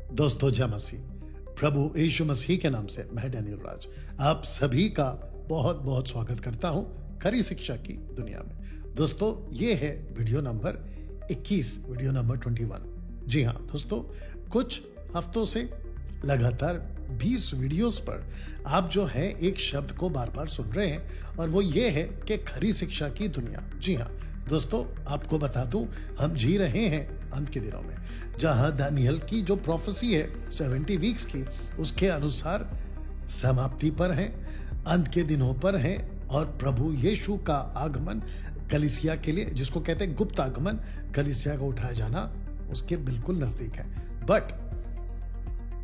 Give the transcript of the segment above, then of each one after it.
दोस्तों, जय मसीह। प्रभु यीशु मसीह के नाम से मैं डैनियल राज आप सभी का बहुत बहुत स्वागत करता हूं खरी शिक्षा की दुनिया में। दोस्तों, ये है वीडियो नंबर 21, वीडियो नंबर 21। जी हाँ दोस्तों, कुछ हफ्तों से लगातार 20 वीडियोस पर आप जो है एक शब्द को बार बार सुन रहे हैं और वो ये है कि खरी शिक्षा की दुनिया। जी हाँ दोस्तों, आपको बता दूं, हम जी रहे हैं अंत के दिनों में, जहां दानियल की जो प्रोफेसी है 70 वीक्स की, उसके अनुसार समाप्ति पर है, अंत के दिनों पर है और प्रभु यीशु का आगमन कलीसिया के लिए, जिसको कहते हैं गुप्त आगमन, कलीसिया को उठाया जाना उसके बिल्कुल नजदीक है। बट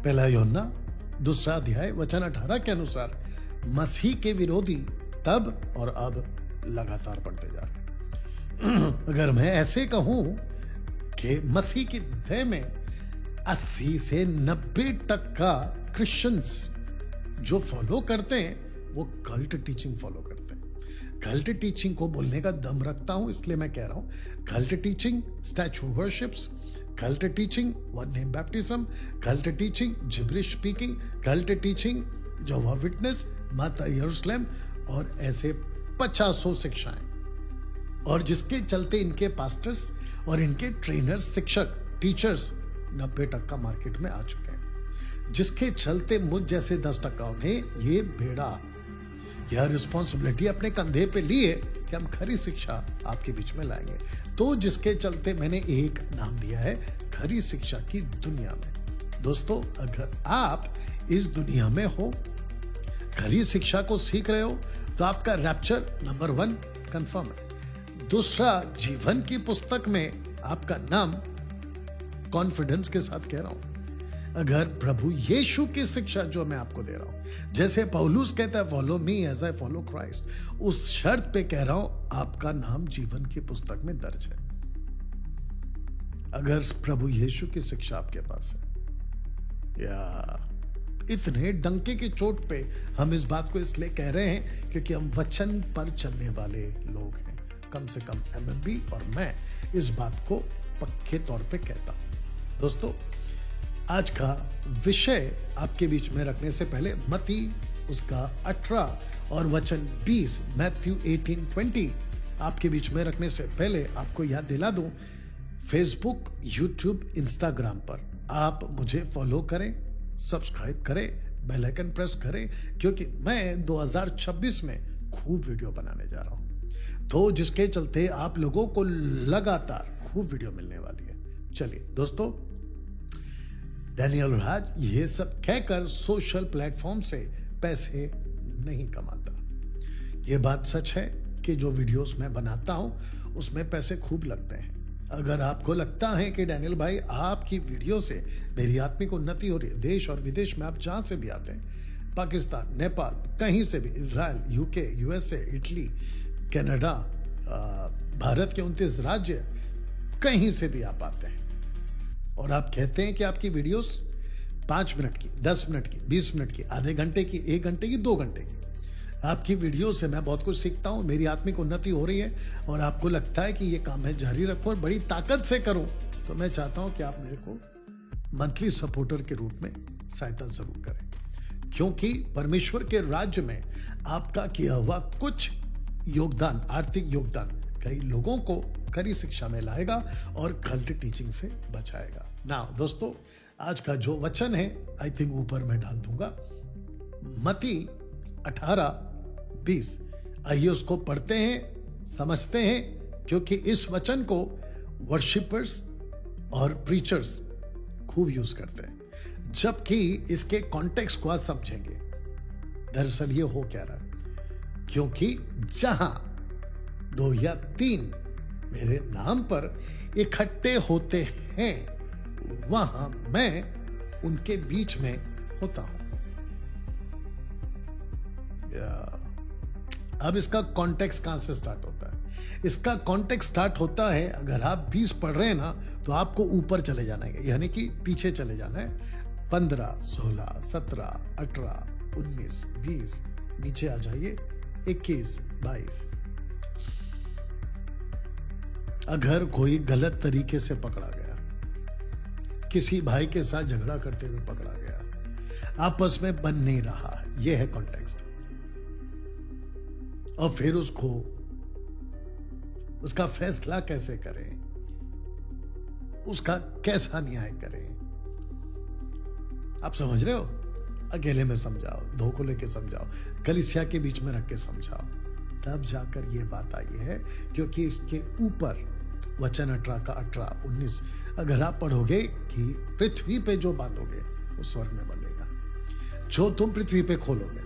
पहला यूहन्ना 2 अध्याय वचन 18 के अनुसार मसीह के विरोधी तब और अब लगातार बढ़ते जा रहे हैं। अगर मैं ऐसे कहूं कि मसीह की दया में 80 से 90% क्रिश्चियंस जो फॉलो करते हैं वो कल्ट टीचिंग फॉलो करते हैं। कल्ट टीचिंग को बोलने का दम रखता हूं, इसलिए मैं कह रहा हूं cult teaching, statue worships, cult teaching, one name baptism, cult teaching, gibberish speaking, cult teaching, जोवा विटनेस, माता यरूशलेम और ऐसे 50 शिक्षाएं, और जिसके चलते इनके पास्टर्स और इनके ट्रेनर्स, शिक्षक, टीचर्स 90% मार्केट में आ चुके हैं, जिसके चलते मुझ जैसे 10% ने ये बेड़ा, यह रिस्पॉन्सिबिलिटी अपने कंधे पे ली है कि हम खरी शिक्षा आपके बीच में लाएंगे। तो जिसके चलते मैंने एक नाम दिया है खरी शिक्षा की दुनिया में। दोस्तों, अगर आप इस दुनिया में हो, खरी शिक्षा को सीख रहे हो, तो आपका रैप्चर नंबर 1 कंफर्म है। दूसरा, जीवन की पुस्तक में आपका नाम, कॉन्फिडेंस के साथ कह रहा हूं, अगर प्रभु यीशु की शिक्षा जो मैं आपको दे रहा हूं, जैसे पौलुस कहता है follow me as I follow Christ, उस शर्त पे कह रहा हूं आपका नाम जीवन की पुस्तक में दर्ज है। अगर प्रभु यीशु की शिक्षा आपके पास है, या इतने डंके की चोट पे हम इस बात को इसलिए कह रहे हैं क्योंकि हम वचन पर चलने वाले लोग हैं। कम से कम एमएमबी और मैं इस बात को पक्के तौर पे कहता हूं। दोस्तों, आज का विषय आपके बीच में रखने से पहले मत्ती उसका 18 और वचन 20, मैथ्यू 18:20 आपके बीच में रखने से पहले आपको याद दिला दूं, फेसबुक, यूट्यूब, इंस्टाग्राम पर आप मुझे फॉलो करें, सब्सक्राइब करें, बेल आइकन प्रेस करें, क्योंकि मैं 2026 में खूब वीडियो बनाने जा रहा हूं। तो जिसके चलते आप लोगों को लगातार खूब वीडियो मिलने वाली है। चलिए दोस्तों, डैनियल राज ये सब कहकर सोशल प्लेटफॉर्म से पैसे नहीं कमाता। ये बात सच है कि जो वीडियोस मैं बनाता हूं उसमें पैसे खूब लगते हैं। अगर आपको लगता है कि डैनियल भाई आपकी वीडियो से मेरी आत्मिक उन्नति हो रही है, देश और विदेश में आप जहां से भी आते हैं, पाकिस्तान, नेपाल, कहीं से भी, Israel, UK, USA, Italy, Canada, Bharat के 29 राज्य, कहीं से भी आप आते हैं और आप कहते हैं कि आपकी वीडियोस 5 मिनट की, 10 मिनट की, 20 मिनट की, आधे घंटे की, 1 घंटे की, 2 घंटे की, आपकी वीडियो से मैं बहुत कुछ सीखता हूं, मेरी आत्मिक उन्नति हो रही है और आपको लगता है कि ये काम मैं जारी रखूं और बड़ी ताकत से करूं, तो मैं चाहता हूं कि आप मेरे को मंथली सपोर्टर के रूप में सहायता जरूर करें, क्योंकि परमेश्वर के राज्य में आपका किया हुआ कुछ योगदान, आर्थिक योगदान, कई लोगों को खरी शिक्षा में लाएगा और कल्ट टीचिंग से बचाएगा। नाउ दोस्तों, आज का जो वचन है, आई थिंक ऊपर मैं डाल दूंगा, मत्ती 18:20। आइए उसको पढ़ते हैं, समझते हैं, क्योंकि इस वचन को वर्शिपर्स और प्रीचर्स खूब यूज करते हैं, जबकि इसके कॉन्टेक्स्ट को आज समझेंगे। दरअसल ये हो क्या रहा है, क्योंकि जहां 2 या 3 मेरे नाम पर इकट्ठे होते हैं, वहां मैं उनके बीच में होता हूं। अब इसका कॉन्टेक्स्ट कहां से स्टार्ट होता है? इसका कॉन्टेक्स्ट स्टार्ट होता है, अगर आप 20 पढ़ रहे हैं ना, तो आपको ऊपर चले जाना है, यानी कि पीछे चले जाना है। 15, 16, 17, 18, 19, 20, नीचे आ जाइए 21, 22। अगर कोई गलत तरीके से पकड़ा गया किसी भाई के साथ झगड़ा करते हुए पकड़ा गया, आपस में बन नहीं रहा है, यह है कॉन्टेक्स्ट। और फिर उसका फैसला कैसे करें, उसका कैसा न्याय करें, आप समझ रहे हो? अकेले में समझाओ, दो को लेके समझाओ, कलीसिया के बीच में रख के समझाओ, तब जाकर ये बात आई है। क्योंकि इसके ऊपर वचन 18 का 18-19 अगर आप पढ़ोगे कि पृथ्वी पे जो बांधोगे वो स्वर्ग में बंधेगा, जो तुम पृथ्वी पे खोलोगे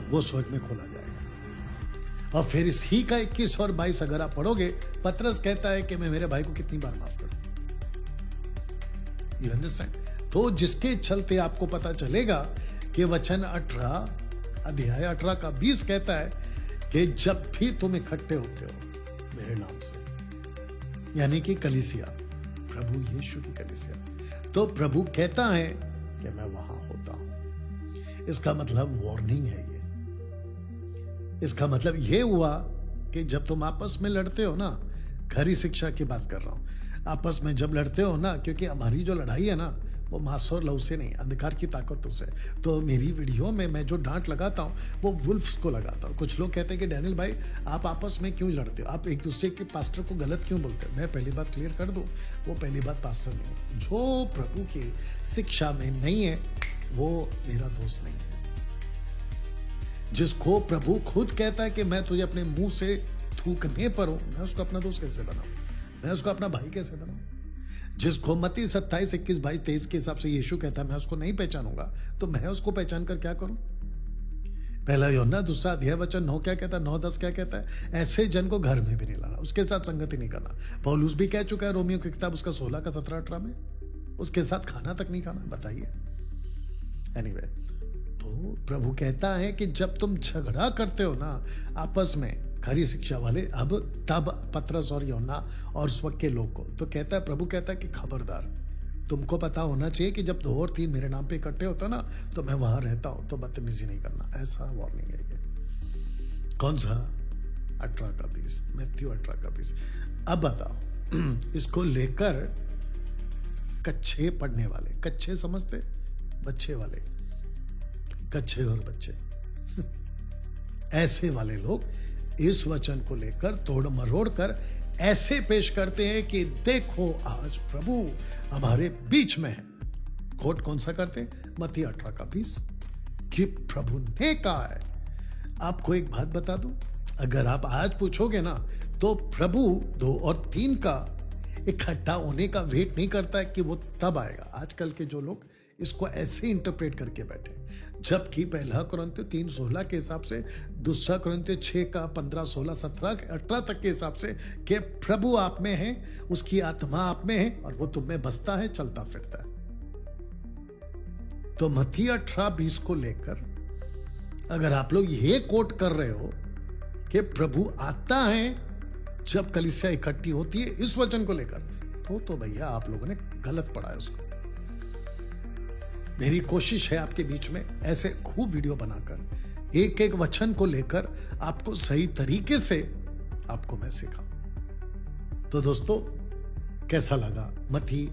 वो स्वर्ग में खोला जाएगा। और फिर इसी का 21 और 22 अगर आप पढ़ोगे, पतरस कहता है कि मैं मेरे भाई को कितनी बार माफ करूं। You understand? तो जिसके चलते आपको पता चलेगा कि वचन 18 अध्याय 18 का 20 कहता है कि जब भी तुम इकट्ठे होते हो मेरे नाम से, यानी कि कलीसिया, प्रभु यीशु की कलीसिया, तो प्रभु कहता है कि मैं वहां होता हूं। इसका मतलब वार्निंग है ये। इसका मतलब ये हुआ कि जब तुम आपस में लड़ते हो ना, खरी शिक्षा की बात कर रहा हूं, आपस में जब लड़ते हो ना, क्योंकि हमारी जो लड़ाई है ना वो मांस और लहू से नहीं, अंधकार की ताकतों से। तो मेरी वीडियो में मैं जो डांट लगाता हूँ वो वुल्फ्स को लगाता हूँ। कुछ लोग कहते हैं कि डैनियल भाई आप आपस में क्यों लड़ते हो, आप एक दूसरे के पास्टर को गलत क्यों बोलते हो? मैं पहली बात क्लियर कर दूं, वो पहली बात पास्टर नहीं है। जो प्रभु की शिक्षा में नहीं है वो मेरा दोस्त नहीं है। जिसको प्रभु खुद कहता है कि मैं तुझे अपने मुंह से थूकने पर हूं, मैं उसको अपना दोस्त कैसे बनाऊं? मैं उसको अपना भाई कैसे बनाऊं? जिसको मत्ती 27, 21, 22, 23 के हिसाब से यीशु कहता है मैं उसको नहीं पहचानूंगा, तो मैं उसको पहचान कर क्या करूं? पहला यूहन्ना 2 अध्याय वचन 9 क्या कहता है, 9-10 क्या कहता है? ऐसे जन को घर में भी नहीं लाना, उसके साथ संगति नहीं करना। पौलुस भी कह चुका है रोमियो की किताब उसका 16 का 17-18 में, उसके साथ खाना तक नहीं खाना। बताइए। एनीवे, तो प्रभु कहता है कि जब तुम झगड़ा करते हो ना आपस में, खरी शिक्षा वाले, अब तब पतरस और यूहन्ना और उस वक्त के लोग को, तो कहता है, प्रभु कहता है कि खबरदार, तुमको पता होना चाहिए कि जब 2 और 3 मेरे नाम पे इकट्ठे होता ना तो मैं वहां रहता हूं, तो बदतमीजी नहीं करना। ऐसा वार्निंग है ये। कौन सा? 18 का 20, मैथ्यू 18 का 20। अब बताओ, इसको लेकर कच्चे पढ़ने वाले, कच्चे समझते, बच्चे वाले, कच्चे और बच्चे ऐसे वाले लोग इस वचन को लेकर तोड़ मरोड़ कर ऐसे पेश करते हैं कि देखो आज प्रभु हमारे बीच में है। कोट कौन सा करते हैं? मत्ती 18 का 20 कि प्रभु ने कहा है। आपको एक बात बता दूं, अगर आप आज पूछोगे ना तो प्रभु 2 और 3 का इकट्ठा होने का वेट नहीं करता है कि वो तब आएगा। आजकल के जो लोग इसको ऐसे इंटरप्रेट करके बैठे, जबकि पहला कुरिन्थियों 3:16 के हिसाब से, दूसरा कुरिन्थियों 6 का 15, 16, 17, 18 तक के हिसाब से कि प्रभु आप में है, उसकी आत्मा आप में है और वो तुम में बसता है, चलता फिरता है। तो मत्ती 18-20 को लेकर अगर आप लोग ये कोट कर रहे हो कि प्रभु आता है जब कलीसिया इकट्ठी होती है, इस वचन को लेकर, तो भैया आप लोगों ने गलत पढ़ा है उसको। मेरी कोशिश है आपके बीच में ऐसे खूब वीडियो बनाकर एक एक वचन को लेकर आपको सही तरीके से आपको मैं सिखाऊं। तो दोस्तों, कैसा लगा मत्ती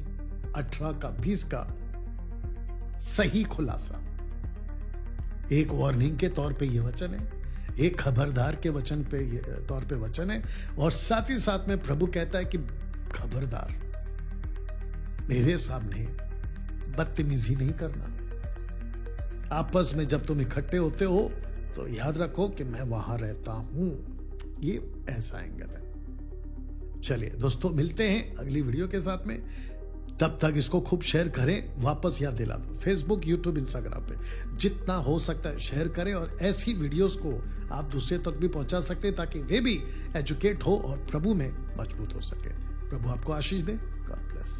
18 का 20 का सही खुलासा? एक वार्निंग के तौर पे ये वचन है, एक खबरदार के वचन पे तौर पे वचन है, और साथ ही साथ में प्रभु कहता है कि खबरदार, मेरे सामने बदतमीजी नहीं करना। आपस में जब तुम इकट्ठे होते हो तो याद रखो कि मैं वहां रहता हूं। ये ऐसा एंगल है। चलिए दोस्तों, मिलते हैं अगली वीडियो के साथ में। तब तक इसको खूब शेयर करें। वापस याद दिला दो, फेसबुक, यूट्यूब, इंस्टाग्राम पे जितना हो सकता है शेयर करें, और ऐसी वीडियोस को आप दूसरे तक भी पहुंचा सकते हैं ताकि वे भी एजुकेट हो और प्रभु में मजबूत हो सके। प्रभु आपको आशीष दे। God bless.